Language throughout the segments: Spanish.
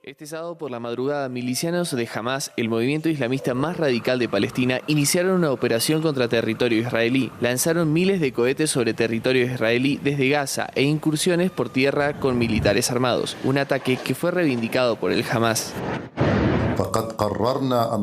Este sábado por la madrugada, milicianos de Hamás, el movimiento islamista más radical de Palestina, iniciaron una operación contra territorio israelí. Lanzaron miles de cohetes sobre territorio israelí desde Gaza e incursiones por tierra con militares armados. Un ataque que fue reivindicado por el Hamás.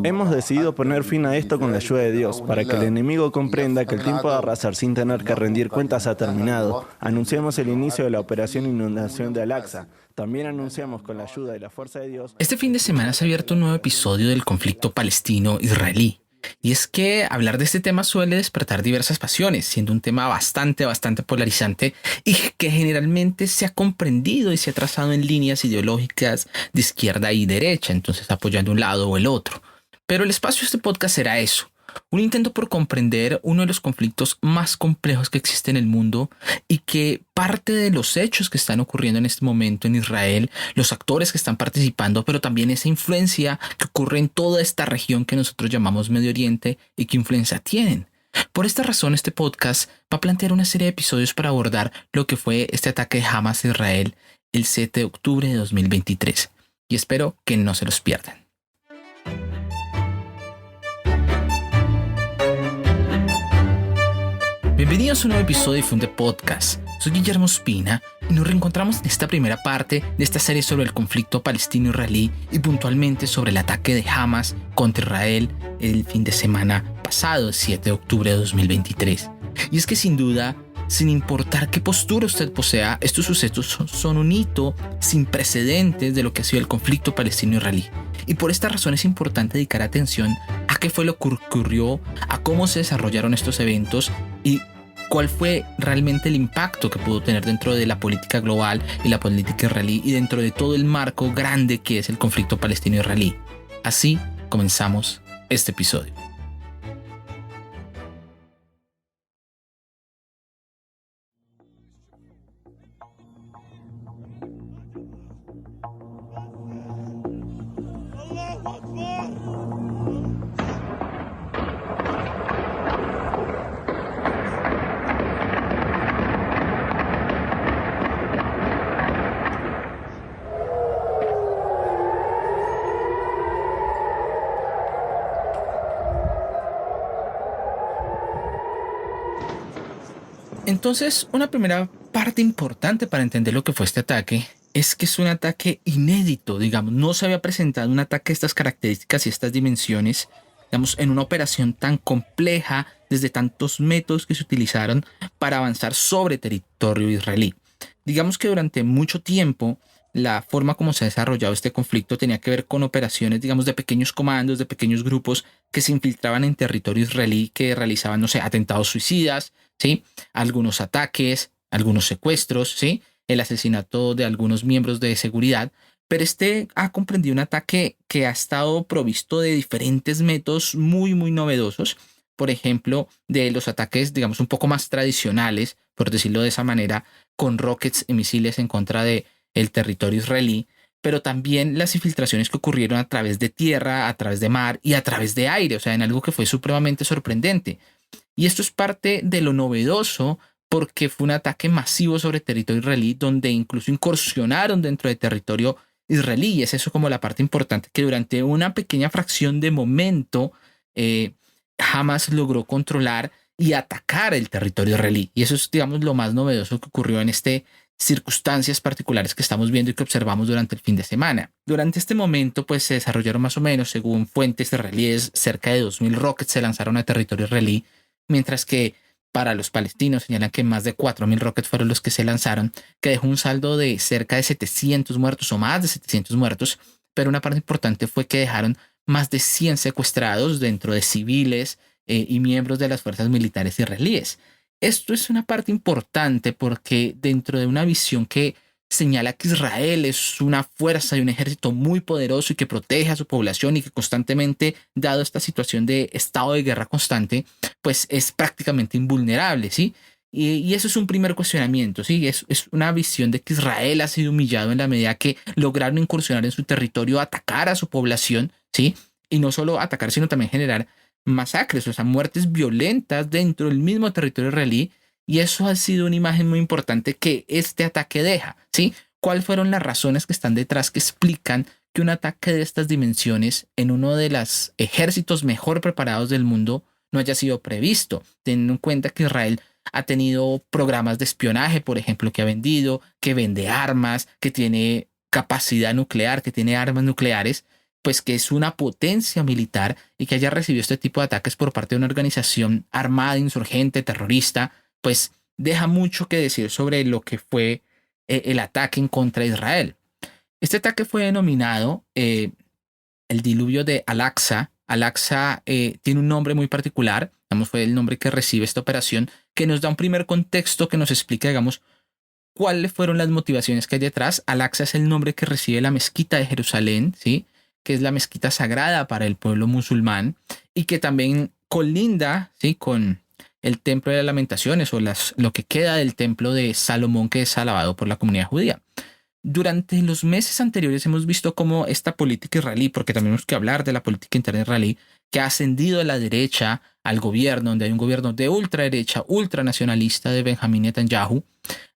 Hemos decidido poner fin a esto con la ayuda de Dios, para que el enemigo comprenda que el tiempo de arrasar sin tener que rendir cuentas ha terminado. Anunciamos el inicio de la operación Inundación de Al-Aqsa. También anunciamos con la ayuda de la fuerza de Dios... Este fin de semana se ha abierto un nuevo episodio del conflicto palestino-israelí. Y es que hablar de este tema suele despertar diversas pasiones, siendo un tema bastante polarizante y que generalmente se ha comprendido y se ha trazado en líneas ideológicas de izquierda y derecha, entonces apoyando un lado o el otro. Pero el espacio de este podcast será eso, un intento por comprender uno de los conflictos más complejos que existe en el mundo y que parte de los hechos que están ocurriendo en este momento en Israel, los actores que están participando, pero también esa influencia que ocurre en toda esta región que nosotros llamamos Medio Oriente y qué influencia tienen. Por esta razón, este podcast va a plantear una serie de episodios para abordar lo que fue este ataque de Hamás a Israel el 7 de octubre de 2023. Y espero que no se los pierdan. Bienvenidos a un nuevo episodio de Funde Podcast. Soy Guillermo Espina y nos reencontramos en esta primera parte de esta serie sobre el conflicto palestino-israelí y puntualmente sobre el ataque de Hamás contra Israel el fin de semana pasado, el 7 de octubre de 2023. Y es que sin duda, sin importar qué postura usted posea, estos sucesos son un hito sin precedentes de lo que ha sido el conflicto palestino-israelí. Y por esta razón es importante dedicar atención a qué fue lo que ocurrió, a cómo se desarrollaron estos eventos y cuál fue realmente el impacto que pudo tener dentro de la política global y la política israelí y dentro de todo el marco grande que es el conflicto palestino-israelí. Así comenzamos este episodio. Entonces, una primera parte importante para entender lo que fue este ataque es que es un ataque inédito, digamos, no se había presentado un ataque de estas características y estas dimensiones, digamos, en una operación tan compleja, desde tantos métodos que se utilizaron para avanzar sobre territorio israelí. Digamos que durante mucho tiempo, la forma como se ha desarrollado este conflicto tenía que ver con operaciones, digamos, de pequeños comandos, de pequeños grupos que se infiltraban en territorio israelí, que realizaban, no sé, atentados suicidas, ¿sí? Algunos ataques, algunos secuestros, ¿sí? El asesinato de algunos miembros de seguridad. Pero este ha comprendido un ataque que ha estado provisto de diferentes métodos muy novedosos. Por ejemplo, de los ataques, digamos, un poco más tradicionales, por decirlo de esa manera, con rockets y misiles en contra de el territorio israelí, pero también las infiltraciones que ocurrieron a través de tierra, a través de mar y a través de aire, o sea, en algo que fue supremamente sorprendente. Y esto es parte de lo novedoso porque fue un ataque masivo sobre territorio israelí donde incluso incursionaron dentro de territorio israelí. Y es eso como la parte importante, que durante una pequeña fracción de momento Hamás logró controlar y atacar el territorio israelí. Y eso es, digamos, lo más novedoso que ocurrió en este circunstancias particulares que estamos viendo y que observamos durante el fin de semana. Durante este momento, pues se desarrollaron más o menos, según fuentes israelíes, cerca de 2.000 rockets se lanzaron a territorio israelí, mientras que para los palestinos señalan que más de 4.000 rockets fueron los que se lanzaron, que dejó un saldo de cerca de 700 muertos o más de 700 muertos, pero una parte importante fue que dejaron más de 100 secuestrados dentro de civiles y miembros de las fuerzas militares israelíes. Esto es una parte importante porque dentro de una visión que señala que Israel es una fuerza y un ejército muy poderoso y que protege a su población y que constantemente, dado esta situación de estado de guerra constante, pues es prácticamente invulnerable, ¿sí? Y eso es un primer cuestionamiento, ¿sí? Es una visión de que Israel ha sido humillado en la medida que lograron incursionar en su territorio, atacar a su población, ¿sí? Y no solo atacar, sino también generar masacres, o sea, muertes violentas dentro del mismo territorio israelí, y eso ha sido una imagen muy importante que este ataque deja, ¿sí? ¿Cuáles fueron las razones que están detrás que explican que un ataque de estas dimensiones en uno de los ejércitos mejor preparados del mundo no haya sido previsto, teniendo en cuenta que Israel ha tenido programas de espionaje, por ejemplo, que ha vendido, que vende armas, que tiene capacidad nuclear, que tiene armas nucleares, pues que es una potencia militar, y que haya recibido este tipo de ataques por parte de una organización armada, insurgente, terrorista, pues deja mucho que decir sobre lo que fue el ataque en contra de Israel. Este ataque fue denominado el diluvio de Al-Aqsa. Al-Aqsa tiene un nombre muy particular, digamos, fue el nombre que recibe esta operación, que nos da un primer contexto que nos explica, digamos, cuáles fueron las motivaciones que hay detrás. Al-Aqsa es el nombre que recibe la mezquita de Jerusalén, ¿sí? Que es la mezquita sagrada para el pueblo musulmán, y que también colinda, ¿sí?, con el templo de las lamentaciones, o lo que queda del templo de Salomón, que es alabado por la comunidad judía. Durante los meses anteriores hemos visto cómo esta política israelí, porque también tenemos que hablar de la política interna israelí, que ha ascendido de la derecha al gobierno, donde hay un gobierno de ultraderecha, ultranacionalista de Benjamín Netanyahu,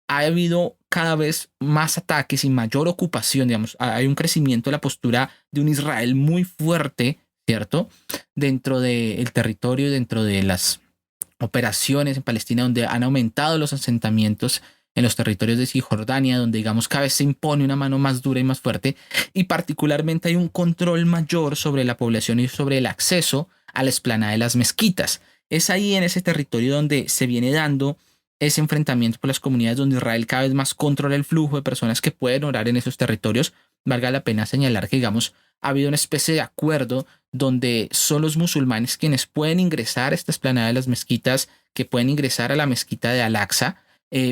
ha habido cada vez más ataques y mayor ocupación, digamos, hay un crecimiento de la postura de un Israel muy fuerte, ¿cierto?, dentro del territorio, dentro de las operaciones en Palestina, donde han aumentado los asentamientos en los territorios de Cisjordania, donde, digamos, cada vez se impone una mano más dura y más fuerte, y particularmente hay un control mayor sobre la población y sobre el acceso a la explanada de las mezquitas. Es ahí, en ese territorio, donde se viene dando ese enfrentamiento por las comunidades, donde Israel cada vez más controla el flujo de personas que pueden orar en esos territorios. Valga la pena señalar que, digamos, ha habido una especie de acuerdo donde son los musulmanes quienes pueden ingresar a esta explanada de las mezquitas, que pueden ingresar a la mezquita de Al-Aqsa,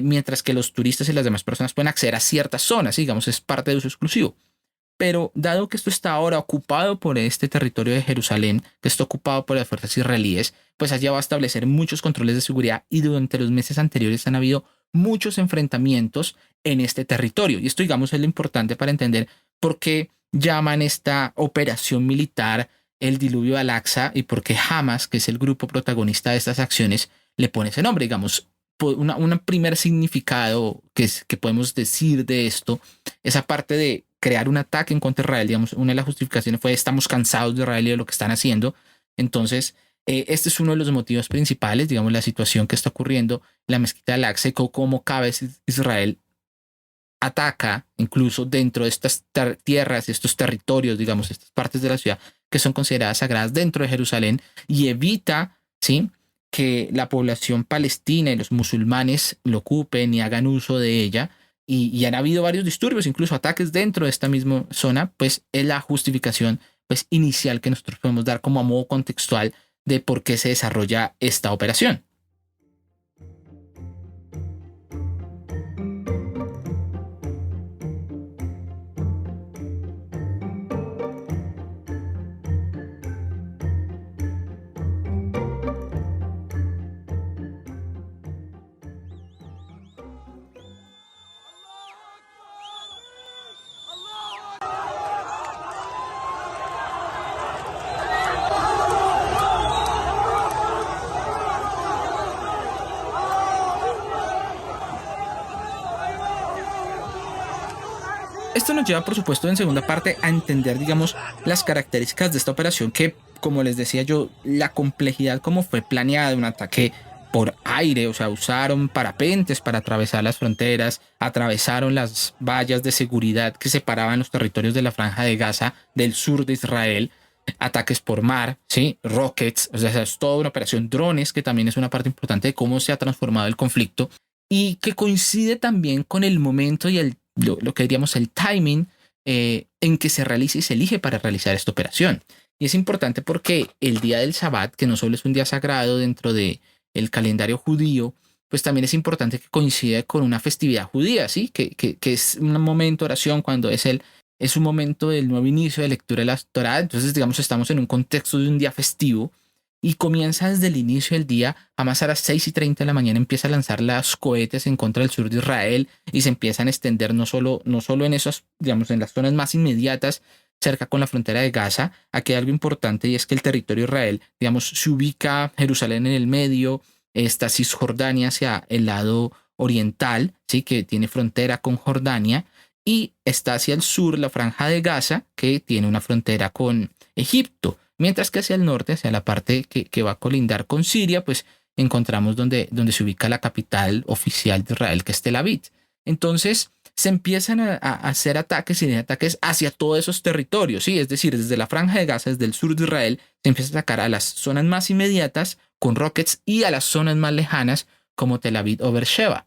mientras que los turistas y las demás personas pueden acceder a ciertas zonas, digamos, es parte de uso exclusivo. Pero dado que esto está ahora ocupado por este territorio de Jerusalén, que está ocupado por las fuerzas israelíes, pues ha llevado a establecer muchos controles de seguridad, y durante los meses anteriores han habido muchos enfrentamientos en este territorio. Y esto, digamos, es lo importante para entender por qué llaman esta operación militar el diluvio de Al-Aqsa, y por qué Hamas, que es el grupo protagonista de estas acciones, le pone ese nombre. Digamos, un primer significado que podemos decir de esto es, aparte de crear un ataque en contra de Israel, digamos, una de las justificaciones fue: estamos cansados de Israel y de lo que están haciendo. Entonces, este es uno de los motivos principales, digamos, la situación que está ocurriendo en la mezquita de Al-Aqsa, y cómo cada vez Israel ataca incluso dentro de estas tierras, estos territorios, digamos, estas partes de la ciudad que son consideradas sagradas dentro de Jerusalén, y evita, ¿sí?, que la población palestina y los musulmanes lo ocupen y hagan uso de ella. Y han habido varios disturbios, incluso ataques dentro de esta misma zona. Pues es la justificación, pues, inicial que nosotros podemos dar como a modo contextual de por qué se desarrolla esta operación. Esto nos lleva, por supuesto, en segunda parte a entender, digamos, las características de esta operación, que, como les decía yo, la complejidad como fue planeada, un ataque por aire, o sea, usaron parapentes para atravesar las fronteras, atravesaron las vallas de seguridad que separaban los territorios de la Franja de Gaza del sur de Israel, ataques por mar, ¿sí?, rockets, o sea, es toda una operación, drones, que también es una parte importante de cómo se ha transformado el conflicto, y que coincide también con el momento y lo que diríamos el timing en que se realiza y se elige para realizar esta operación. Y es importante porque el día del Shabbat, que no solo es un día sagrado dentro del calendario judío, pues también es importante que coincida con una festividad judía, ¿sí? Que es un momento de oración, cuando es un momento del nuevo inicio de lectura de la Torá. Entonces, digamos, estamos en un contexto de un día festivo, y comienza desde el inicio del día. Hamas a las 6:30 de la mañana empieza a lanzar los cohetes en contra del sur de Israel, y se empiezan a extender no solo en esos, digamos, en las zonas más inmediatas cerca con la frontera de Gaza. Aquí hay algo importante, y es que el territorio de Israel, digamos, se ubica Jerusalén en el medio, está Cisjordania hacia el lado oriental, ¿sí?, que tiene frontera con Jordania, y está hacia el sur la Franja de Gaza, que tiene una frontera con Egipto, mientras que hacia el norte, hacia la parte que va a colindar con Siria, pues encontramos donde se ubica la capital oficial de Israel, que es Tel Aviv. Entonces se empiezan a hacer ataques y ataques hacia todos esos territorios, ¿sí? Es decir, desde la Franja de Gaza, desde el sur de Israel, se empieza a atacar a las zonas más inmediatas con rockets y a las zonas más lejanas como Tel Aviv o Beersheba.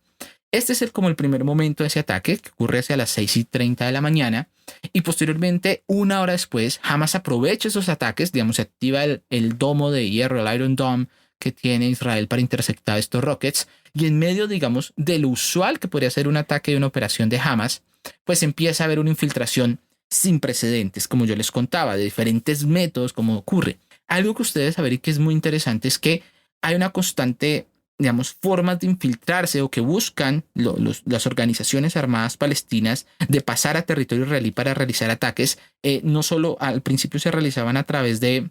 Este es como el primer momento de ese ataque, que ocurre hacia las 6:30 de la mañana, y posteriormente, una hora después, Hamas aprovecha esos ataques, digamos, se activa el domo de hierro, el Iron Dome, que tiene Israel para interceptar estos rockets, y en medio, digamos, de lo usual que podría ser un ataque de una operación de Hamas, pues empieza a haber una infiltración sin precedentes, como yo les contaba, de diferentes métodos, como ocurre. Algo que ustedes saben y que es muy interesante es que hay una constante, digamos, formas de infiltrarse o que buscan las organizaciones armadas palestinas de pasar a territorio israelí para realizar ataques. No solo al principio se realizaban a través de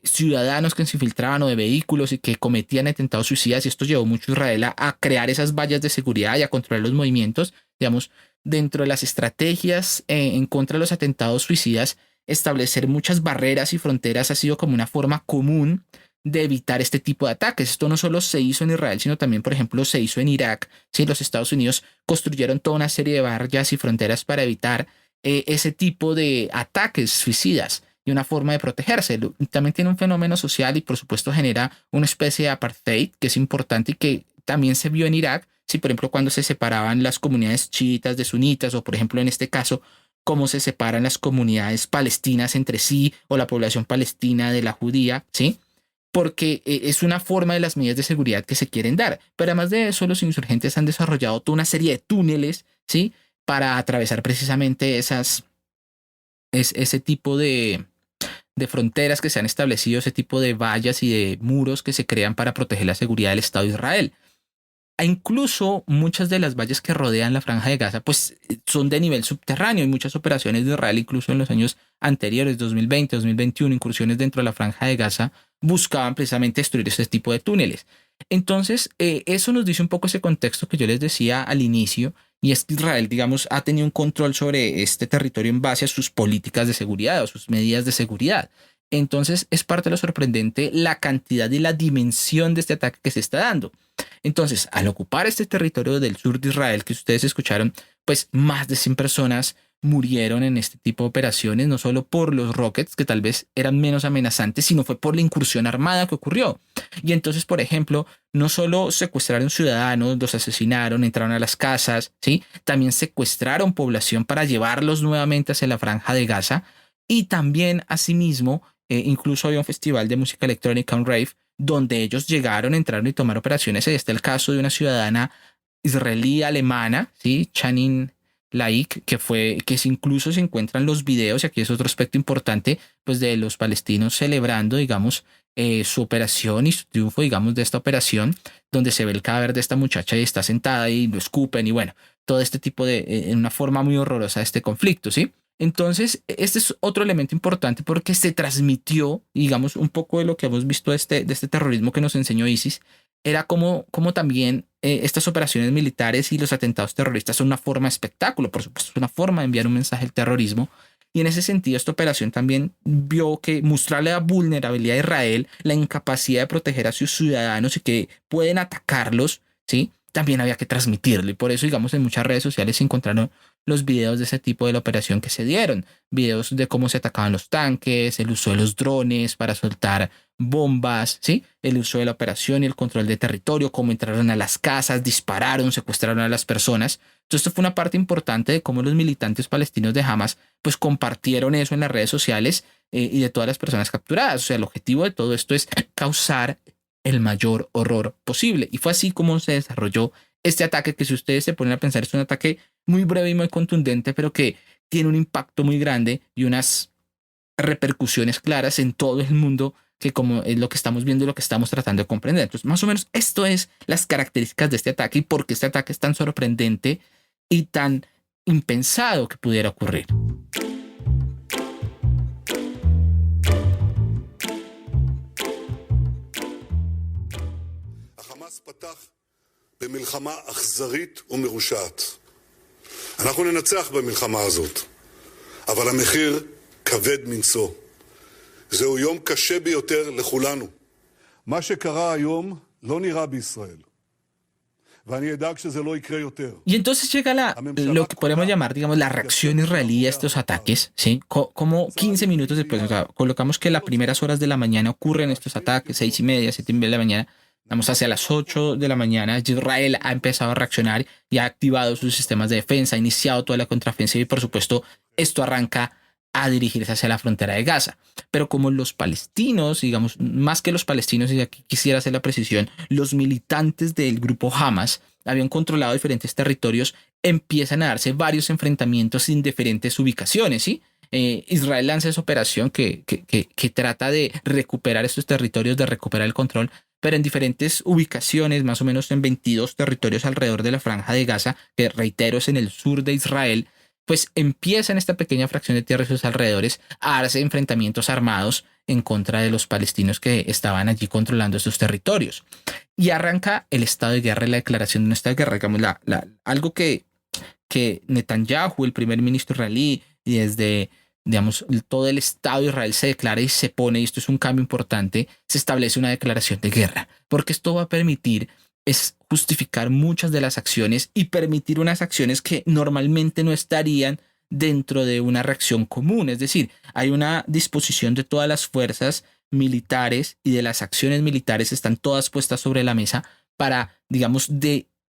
ciudadanos que se infiltraban o de vehículos y que cometían atentados suicidas, y esto llevó mucho a Israel a crear esas vallas de seguridad y a controlar los movimientos. Digamos, dentro de las estrategias en contra de los atentados suicidas, establecer muchas barreras y fronteras ha sido como una forma común de evitar este tipo de ataques. Esto no solo se hizo en Israel, sino también, por ejemplo, se hizo en Irak. ¿Sí? Los Estados Unidos construyeron toda una serie de barras y fronteras para evitar ese tipo de ataques suicidas y una forma de protegerse. También tiene un fenómeno social y, por supuesto, genera una especie de apartheid que es importante y que también se vio en Irak. Sí, por ejemplo, cuando se separaban las comunidades chiitas de sunitas, o por ejemplo, en este caso, cómo se separan las comunidades palestinas entre sí o la población palestina de la judía, ¿sí? Porque es una forma de las medidas de seguridad que se quieren dar. Pero además de eso, los insurgentes han desarrollado toda una serie de túneles, ¿sí? Para atravesar precisamente ese tipo de fronteras que se han establecido, ese tipo de vallas y de muros que se crean para proteger la seguridad del Estado de Israel. E incluso muchas de las vallas que rodean la Franja de Gaza pues son de nivel subterráneo, y muchas operaciones de Israel, incluso en los años anteriores, 2020, 2021, incursiones dentro de la Franja de Gaza, buscaban precisamente destruir este tipo de túneles. Entonces, eso nos dice un poco ese contexto que yo les decía al inicio, y es que Israel, digamos, ha tenido un control sobre este territorio en base a sus políticas de seguridad o sus medidas de seguridad. Entonces, es parte de lo sorprendente la cantidad y la dimensión de este ataque que se está dando. Entonces, al ocupar este territorio del sur de Israel que ustedes escucharon, pues más de 100 personas murieron en este tipo de operaciones, no solo por los rockets, que tal vez eran menos amenazantes, sino fue por la incursión armada que ocurrió. Y entonces, por ejemplo, no solo secuestraron ciudadanos, los asesinaron, entraron a las casas, ¿sí? También secuestraron población para llevarlos nuevamente hacia la Franja de Gaza, y también, asimismo, incluso había un festival de música electrónica, un rave, donde ellos llegaron, entraron y tomaron operaciones. Ahí está el caso de una ciudadana israelí alemana, ¿sí? Chanin Laik, que incluso se encuentran los videos, y aquí es otro aspecto importante, pues de los palestinos celebrando, digamos, su operación y su triunfo, digamos, de esta operación, donde se ve el cadáver de esta muchacha y está sentada y lo escupen, y bueno, todo este tipo en una forma muy horrorosa de este conflicto, ¿sí? Entonces, este es otro elemento importante porque se transmitió, digamos, un poco de lo que hemos visto de este terrorismo que nos enseñó ISIS, era como también estas operaciones militares y los atentados terroristas son una forma de espectáculo, por supuesto, es una forma de enviar un mensaje al terrorismo. Y en ese sentido, esta operación también vio que mostrarle la vulnerabilidad de Israel, la incapacidad de proteger a sus ciudadanos y que pueden atacarlos, ¿sí? También había que transmitirlo. Y por eso, digamos, en muchas redes sociales se encontraron los videos de ese tipo de la operación que se dieron. Videos de cómo se atacaban los tanques, el uso de los drones para soltar bombas, ¿sí? El uso de la operación y el control de territorio, cómo entraron a las casas, dispararon, secuestraron a las personas. Entonces, esto fue una parte importante de cómo los militantes palestinos de Hamas pues compartieron eso en las redes sociales y de todas las personas capturadas. O sea, el objetivo de todo esto es causar el mayor horror posible. Y fue así como se desarrolló este ataque, que si ustedes se ponen a pensar es un ataque muy breve y muy contundente, pero que tiene un impacto muy grande y unas repercusiones claras en todo el mundo, que como es lo que estamos viendo y lo que estamos tratando de comprender. Entonces, más o menos esto es las características de este ataque y por qué este ataque es tan sorprendente y tan impensado que pudiera ocurrir. החמאס פתח במלחמה אכזרית ומרושעת. אנחנו ננצח במלחמה הזאת, אבל המחיר כבד מנשוא. זהו יום קשה ביותר לכולנו. מה שקרה היום לא נראה בישראל. Y entonces llega lo que podemos llamar, digamos, la reacción israelí a estos ataques, ¿sí? Como 15 minutos después, o sea, colocamos que las primeras horas de la mañana ocurren estos ataques, 6:30, 7:30 de la mañana, vamos hacia las 8 de la mañana, Israel ha empezado a reaccionar y ha activado sus sistemas de defensa, ha iniciado toda la contraofensiva y por supuesto esto arranca a dirigirse hacia la frontera de Gaza. Pero como los palestinos, digamos, más que los palestinos, y aquí quisiera hacer la precisión, los militantes del grupo Hamas habían controlado diferentes territorios, empiezan a darse varios enfrentamientos en diferentes ubicaciones, ¿sí? Israel lanza esa operación que trata de recuperar estos territorios, de recuperar el control, pero en diferentes ubicaciones, más o menos en 22 territorios alrededor de la franja de Gaza, que reitero es en el sur de Israel, pues empieza en esta pequeña fracción de tierra y sus alrededores a darse enfrentamientos armados en contra de los palestinos que estaban allí controlando estos territorios. Y arranca el estado de guerra y la declaración de un estado de guerra, digamos, algo que Netanyahu, el primer ministro israelí, y desde, digamos, todo el Estado de Israel se declara y se pone, y esto es un cambio importante, se establece una declaración de guerra, porque esto va a permitir es justificar muchas de las acciones y permitir unas acciones que normalmente no estarían dentro de una reacción común. Es decir, hay una disposición de todas las fuerzas militares y de las acciones militares están todas puestas sobre la mesa para, digamos,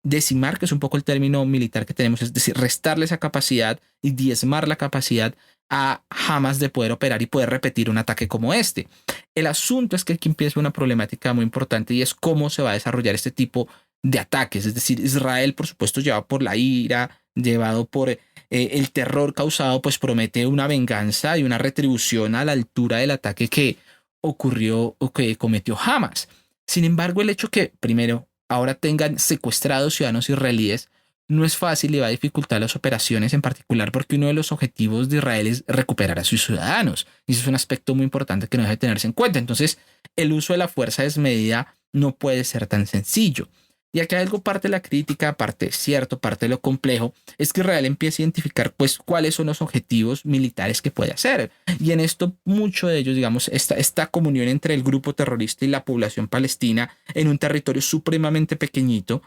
decimar, que es un poco el término militar que tenemos, es decir, restarle esa capacidad y diezmar la capacidad a Hamas de poder operar y poder repetir un ataque como este. El asunto es que aquí empieza una problemática muy importante y es cómo se va a desarrollar este tipo de ataques. Es decir, Israel, por supuesto, llevado por la ira, llevado por el terror causado, pues promete una venganza y una retribución a la altura del ataque que ocurrió o que cometió Hamas. Sin embargo, el hecho que, primero, ahora tengan secuestrados ciudadanos israelíes no es fácil y va a dificultar las operaciones, en particular porque uno de los objetivos de Israel es recuperar a sus ciudadanos. Y eso es un aspecto muy importante que no debe tenerse en cuenta. Entonces, el uso de la fuerza desmedida no puede ser tan sencillo. Y aquí algo parte de la crítica, parte es cierto, parte de lo complejo, es que Israel empieza a identificar pues cuáles son los objetivos militares que puede hacer. Y en esto mucho de ellos, digamos, esta comunión entre el grupo terrorista y la población palestina en un territorio supremamente pequeñito,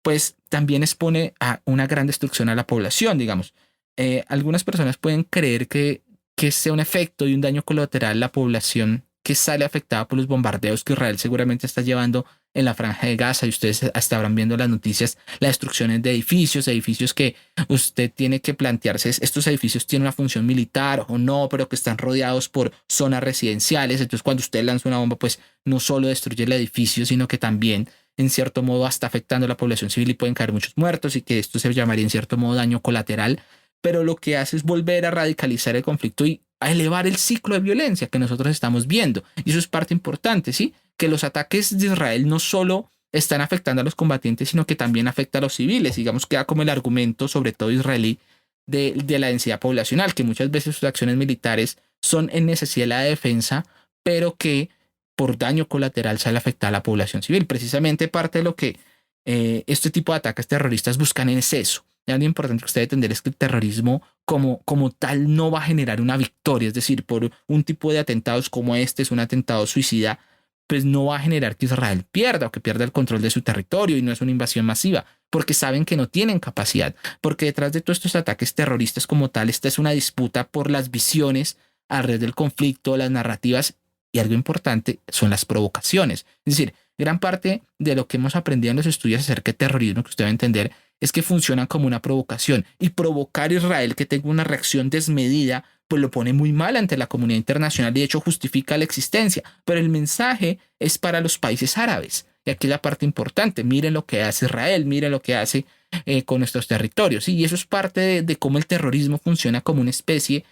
pues también expone a una gran destrucción a la población, digamos. Algunas personas pueden creer que sea un efecto y un daño colateral la población que sale afectada por los bombardeos que Israel seguramente está llevando en la franja de Gaza, y ustedes estarán viendo las noticias, las destrucciones de edificios que usted tiene que plantearse, estos edificios tienen una función militar o no, pero que están rodeados por zonas residenciales. Entonces cuando usted lanza una bomba, pues no solo destruye el edificio, sino que también en cierto modo está afectando a la población civil y pueden caer muchos muertos, y que esto se llamaría en cierto modo daño colateral, pero lo que hace es volver a radicalizar el conflicto y a elevar el ciclo de violencia que nosotros estamos viendo. Y eso es parte importante, ¿sí? Que los ataques de Israel no solo están afectando a los combatientes, sino que también afecta a los civiles. Digamos, queda como el argumento, sobre todo israelí, de la densidad poblacional, que muchas veces sus acciones militares son en necesidad de la defensa, pero que por daño colateral sale a afectar a la población civil. Precisamente parte de lo que este tipo de ataques terroristas buscan es eso. Y algo importante que usted debe entender es que el terrorismo como tal no va a generar una victoria. Es decir, por un tipo de atentados como este, es un atentado suicida, pues no va a generar que Israel pierda o que pierda el control de su territorio, y no es una invasión masiva, porque saben que no tienen capacidad, porque detrás de todos estos ataques terroristas como tal, esta es una disputa por las visiones alrededor del conflicto, las narrativas, y algo importante son las provocaciones. Es decir, gran parte de lo que hemos aprendido en los estudios acerca de terrorismo, que usted va a entender, es que funcionan como una provocación, y provocar a Israel que tenga una reacción desmedida pues lo pone muy mal ante la comunidad internacional y de hecho justifica la existencia. Pero el mensaje es para los países árabes. Y aquí la parte importante, miren lo que hace Israel, miren lo que hace con nuestros territorios. ¿Sí? Y eso es parte de cómo el terrorismo funciona como una especie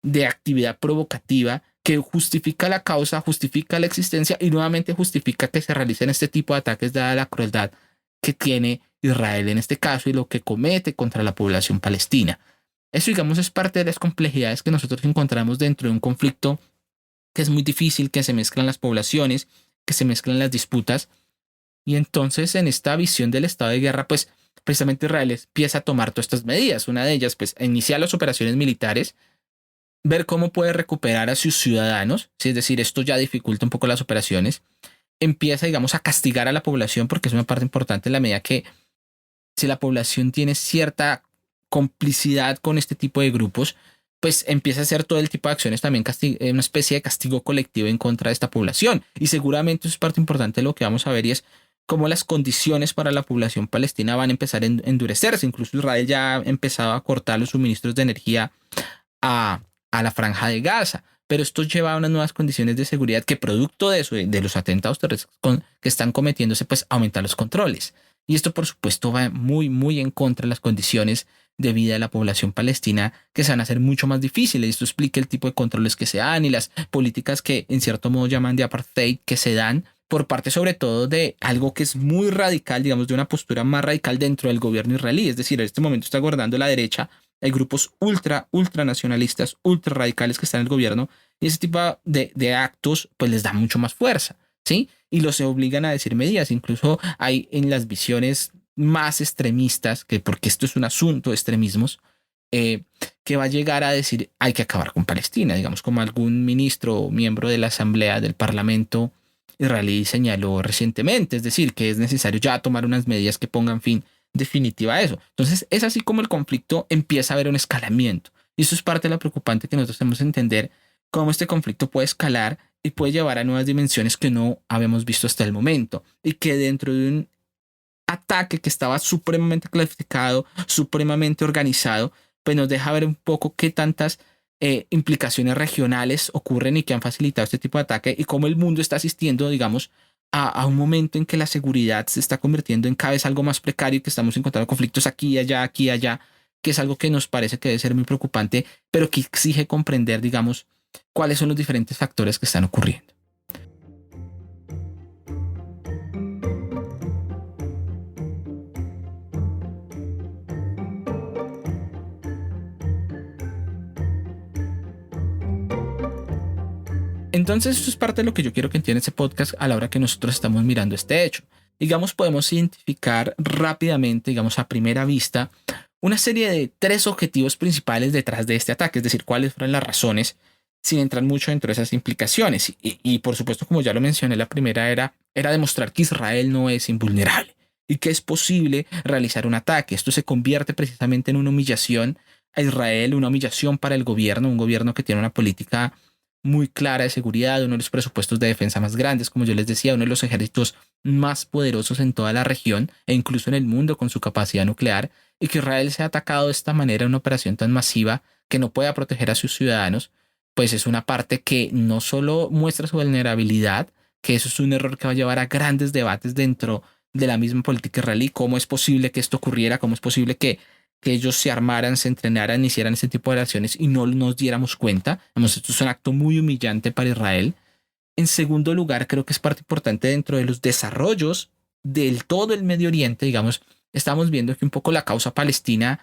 de actividad provocativa que justifica la causa, justifica la existencia y nuevamente justifica que se realicen este tipo de ataques dada la crueldad que tiene Israel en este caso y lo que comete contra la población palestina. Eso, digamos, es parte de las complejidades que nosotros encontramos dentro de un conflicto que es muy difícil, que se mezclan las poblaciones, que se mezclan las disputas. Y entonces en esta visión del estado de guerra, pues precisamente Israel empieza a tomar todas estas medidas. Una de ellas, pues, iniciar las operaciones militares, ver cómo puede recuperar a sus ciudadanos, ¿sí? Es decir, esto ya dificulta un poco las operaciones. Empieza, digamos, a castigar a la población, porque es una parte importante en la medida que si la población tiene cierta complicidad con este tipo de grupos, pues empieza a hacer todo el tipo de acciones también, una especie de castigo colectivo en contra de esta población. Y seguramente eso es parte importante de lo que vamos a ver, y es cómo las condiciones para la población palestina van a empezar a endurecerse. Incluso Israel ya ha empezado a cortar los suministros de energía a la franja de Gaza. Pero esto lleva a unas nuevas condiciones de seguridad que, producto de eso, de los atentados terroristas que están cometiéndose, pues aumentan los controles. Y esto, por supuesto, va muy, muy en contra de las condiciones de vida de la población palestina, que se van a hacer mucho más difíciles. Esto explica el tipo de controles que se dan y las políticas que en cierto modo llaman de apartheid que se dan por parte sobre todo de algo que es muy radical, digamos, de una postura más radical dentro del gobierno israelí. Es decir, en este momento está gobernando la derecha, hay grupos ultra nacionalistas, ultra radicales que están en el gobierno, y ese tipo de actos pues les da mucho más fuerza, ¿sí? Y los obligan a decir medidas. Incluso hay en las visiones más extremistas, que porque esto es un asunto de extremismos, que va a llegar a decir hay que acabar con Palestina, digamos, como algún ministro o miembro de la Asamblea del Parlamento israelí señaló recientemente, es decir, que es necesario ya tomar unas medidas que pongan fin definitiva a eso. Entonces es así como el conflicto empieza a haber un escalamiento, y eso es parte de lo preocupante, que nosotros tenemos que entender cómo este conflicto puede escalar y puede llevar a nuevas dimensiones que no habíamos visto hasta el momento, y que dentro de un ataque que estaba supremamente clasificado, supremamente organizado, pues nos deja ver un poco qué tantas implicaciones regionales ocurren y que han facilitado este tipo de ataque, y cómo el mundo está asistiendo, digamos, a un momento en que la seguridad se está convirtiendo en cada vez algo más precario, y que estamos encontrando conflictos aquí y allá, que es algo que nos parece que debe ser muy preocupante, pero que exige comprender, digamos, cuáles son los diferentes factores que están ocurriendo. Entonces, eso es parte de lo que yo quiero que entienda este podcast a la hora que nosotros estamos mirando este hecho. Digamos, podemos identificar rápidamente, digamos, a primera vista, una serie de 3 objetivos principales detrás de este ataque, es decir, cuáles fueron las razones, sin entrar mucho dentro de esas implicaciones. Y por supuesto, como ya lo mencioné, la primera era demostrar que Israel no es invulnerable y que es posible realizar un ataque. Esto se convierte precisamente en una humillación a Israel, una humillación para el gobierno, un gobierno que tiene una política muy clara de seguridad, uno de los presupuestos de defensa más grandes, como yo les decía, uno de los ejércitos más poderosos en toda la región e incluso en el mundo con su capacidad nuclear, y que Israel sea atacado de esta manera en una operación tan masiva que no pueda proteger a sus ciudadanos, pues es una parte que no solo muestra su vulnerabilidad, que eso es un error que va a llevar a grandes debates dentro de la misma política israelí. ¿Cómo es posible que esto ocurriera? ¿Cómo es posible que ellos se armaran, se entrenaran, hicieran ese tipo de acciones y no nos diéramos cuenta? Esto es un acto muy humillante para Israel. En segundo lugar, creo que es parte importante dentro de los desarrollos del todo el Medio Oriente. Digamos, estamos viendo que un poco la causa palestina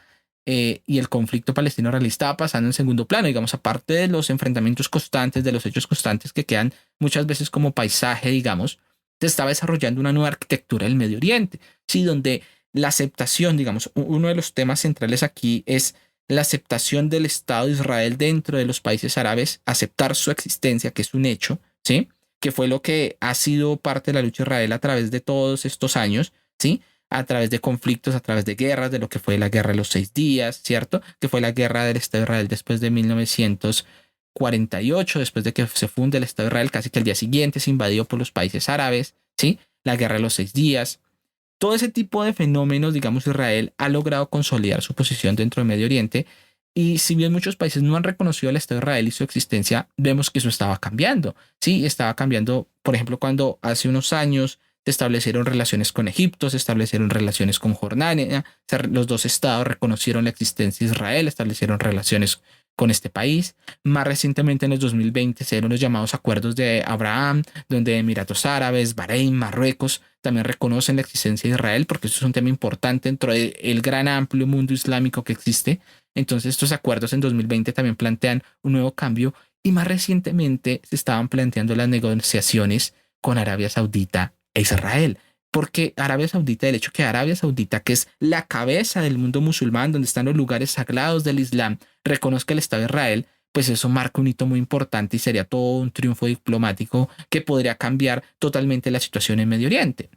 y el conflicto palestino-israelí estaba pasando en segundo plano, digamos, aparte de los enfrentamientos constantes, de los hechos constantes que quedan muchas veces como paisaje, digamos, se estaba desarrollando una nueva arquitectura del Medio Oriente, ¿sí? Donde la aceptación, digamos, uno de los temas centrales aquí es la aceptación del Estado de Israel dentro de los países árabes, aceptar su existencia, que es un hecho, ¿sí? Que fue lo que ha sido parte de la lucha de Israel a través de todos estos años, ¿sí? A través de conflictos, a través de guerras, de lo que fue la guerra de los 6 días, ¿cierto? Que fue la guerra del Estado de Israel después de 1948, después de que se funde el Estado de Israel, casi que al día siguiente se invadió por los países árabes, ¿sí? La guerra de los 6 días. Todo ese tipo de fenómenos, digamos, Israel ha logrado consolidar su posición dentro del Medio Oriente, y si bien muchos países no han reconocido al Estado de Israel y su existencia, vemos que eso estaba cambiando. Sí, estaba cambiando, por ejemplo, cuando hace unos años se establecieron relaciones con Egipto, se establecieron relaciones con Jordania, los dos estados reconocieron la existencia de Israel, establecieron relaciones con este país. Más recientemente, en el 2020, se dieron los llamados acuerdos de Abraham, donde Emiratos Árabes, Bahrein, Marruecos también reconocen la existencia de Israel, porque eso es un tema importante dentro del gran amplio mundo islámico que existe. Entonces, estos acuerdos en 2020 también plantean un nuevo cambio, y más recientemente se estaban planteando las negociaciones con Arabia Saudita e Israel. porque Arabia Saudita, el hecho que Arabia Saudita, que es la cabeza del mundo musulmán, donde están los lugares sagrados del Islam, reconozca el Estado de Israel, pues eso marca un hito muy importante y sería todo un triunfo diplomático que podría cambiar totalmente la situación en Medio Oriente.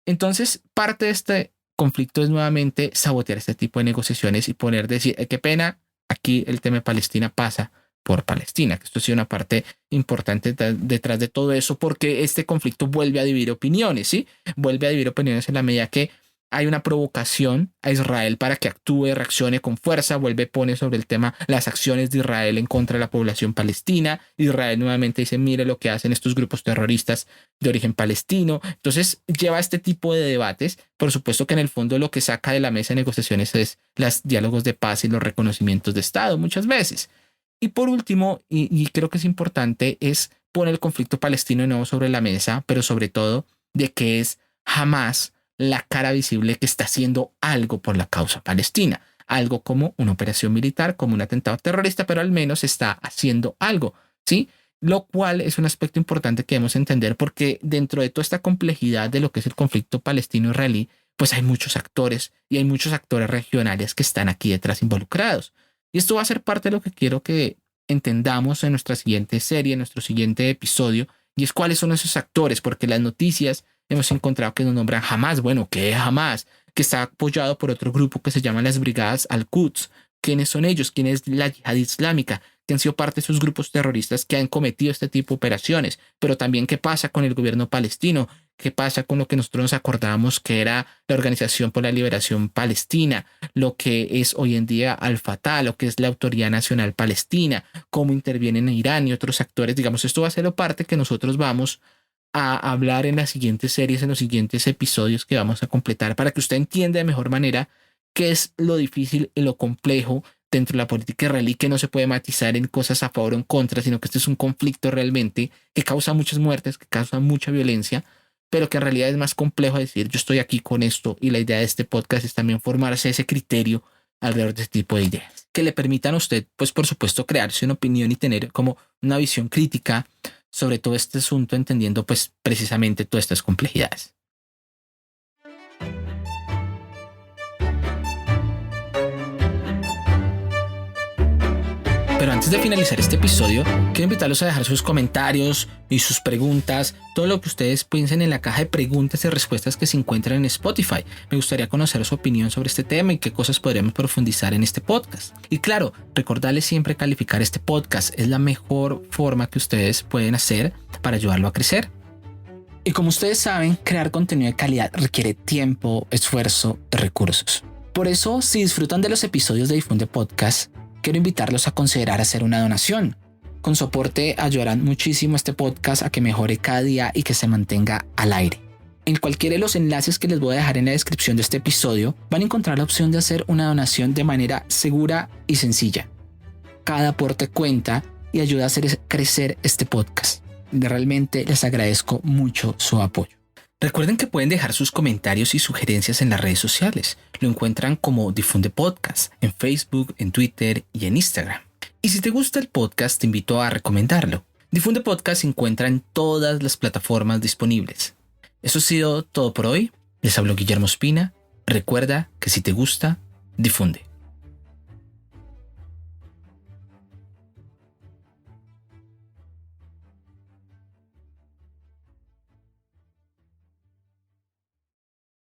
Entonces, parte de este conflicto es nuevamente sabotear este tipo de negociaciones y decir, qué pena, aquí el tema de Palestina pasa por Palestina, que esto ha sido una parte importante detrás de todo eso, porque este conflicto vuelve a dividir opiniones, ¿sí? Vuelve a dividir opiniones en la medida que hay una provocación a Israel para que actúe, reaccione con fuerza, pone sobre el tema las acciones de Israel en contra de la población palestina. Israel nuevamente dice, mire lo que hacen estos grupos terroristas de origen palestino. Entonces lleva este tipo de debates. Por supuesto que en el fondo lo que saca de la mesa de negociaciones es los diálogos de paz y los reconocimientos de Estado muchas veces. Y por último, y creo que es importante, es poner el conflicto palestino de nuevo sobre la mesa, pero sobre todo de que es Hamás la cara visible que está haciendo algo por la causa palestina, algo como una operación militar, como un atentado terrorista, pero al menos está haciendo algo, ¿sí? Lo cual es un aspecto importante que debemos entender, porque dentro de toda esta complejidad de lo que es el conflicto palestino-israelí, pues hay muchos actores y hay muchos actores regionales que están aquí detrás involucrados. Y esto va a ser parte de lo que quiero que entendamos en nuestra siguiente serie, en nuestro siguiente episodio, y es cuáles son esos actores, porque las noticias hemos encontrado que nos nombran Hamás. Bueno, ¿qué es Hamás? Que está apoyado por otro grupo que se llama las Brigadas Al-Quds. ¿Quiénes son ellos? ¿Quién es la Yihad Islámica? Que han sido parte de esos grupos terroristas que han cometido este tipo de operaciones. Pero también, ¿qué pasa con el gobierno palestino? ¿Qué pasa con lo que nosotros nos acordábamos que era la Organización por la Liberación Palestina? Lo que es hoy en día Al-Fatah, lo que es la Autoridad Nacional Palestina, cómo intervienen Irán y otros actores. Digamos, esto va a ser la parte que nosotros vamos a hablar en las siguientes series, en los siguientes episodios que vamos a completar, para que usted entienda de mejor manera qué es lo difícil y lo complejo dentro de la política israelí, que no se puede matizar en cosas a favor o en contra, sino que este es un conflicto realmente que causa muchas muertes, que causa mucha violencia, pero que en realidad es más complejo decir yo estoy aquí con esto, y la idea de este podcast es también formarse ese criterio alrededor de este tipo de ideas que le permitan a usted, pues por supuesto, crearse una opinión y tener como una visión crítica sobre todo este asunto, entendiendo pues precisamente todas estas complejidades. Pero antes de finalizar este episodio, quiero invitarlos a dejar sus comentarios y sus preguntas, todo lo que ustedes piensen en la caja de preguntas y respuestas que se encuentran en Spotify. Me gustaría conocer su opinión sobre este tema y qué cosas podríamos profundizar en este podcast. Y claro, recordarles siempre calificar este podcast. Es la mejor forma que ustedes pueden hacer para ayudarlo a crecer. Y como ustedes saben, crear contenido de calidad requiere tiempo, esfuerzo y recursos. Por eso, si disfrutan de los episodios de Difunde Podcast, quiero invitarlos a considerar hacer una donación. Con su aporte ayudarán muchísimo a este podcast a que mejore cada día y que se mantenga al aire. En cualquiera de los enlaces que les voy a dejar en la descripción de este episodio van a encontrar la opción de hacer una donación de manera segura y sencilla. Cada aporte cuenta y ayuda a hacer crecer este podcast. Realmente les agradezco mucho su apoyo. Recuerden que pueden dejar sus comentarios y sugerencias en las redes sociales. Lo encuentran como Difunde Podcast en Facebook, en Twitter y en Instagram. Y si te gusta el podcast, te invito a recomendarlo. Difunde Podcast se encuentra en todas las plataformas disponibles. Eso ha sido todo por hoy. Les habló Guillermo Espina. Recuerda que si te gusta, difunde.